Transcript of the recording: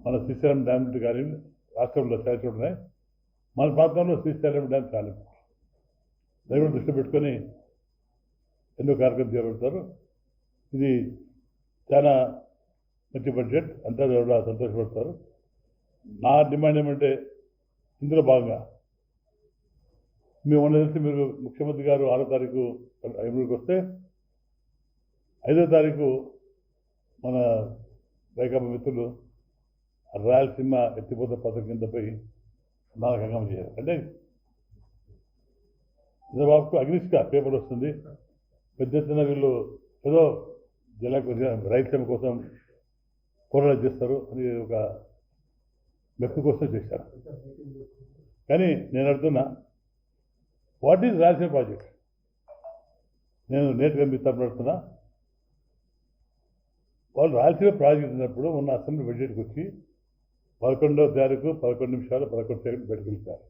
మన శ్రీశైలం డ్యామ్ కానీ రాష్ట్రంలో శాఖలు ఉన్నాయి. మన ప్రాంతంలో శ్రీశైలం డ్యామ్ చాలా దైవం దృష్టి పెట్టుకొని ఎన్నో కార్యక్రమం చేపడతారు. ఇది చాలా మంచి బడ్జెట్, అంతా కూడా సంతోషపడతారు. నా డిమాండ్ ఏమంటే ఇందులో భాగంగా మేము తెలిసి మీరు ముఖ్యమంత్రి గారు 6వ తారీఖు ఎమ్మెల్యేకి వస్తే 5వ తారీఖు మన వైకాపా మిత్రులు రాయలసీమ ఎత్తిపోత పథకం కిందపై నాలుగు చేశారు. అంటే చంద్రబాబుకు అగ్నిష్గా పేపర్ వస్తుంది, పెద్ద ఎత్తున వీళ్ళు ఏదో రైతుల కోసం పోరాటం చేస్తారు అని ఒక మెప్పు కోసం చేశారు. కానీ నేను అడుగుతున్నా, వాట్ ఈజ్ రాయలసీమ ప్రాజెక్ట్? నేను నేరుగా మీ తరపున అడుగుతున్నా. వాళ్ళు రాయలసీమ ప్రాజెక్ట్ ఉన్నప్పుడు ఉన్న అసెంబ్లీ బడ్జెట్కి వచ్చి 11వ తారీఖు 11 నిమిషాలు 11 సెకండ్లు బయటకు వెళ్తారు.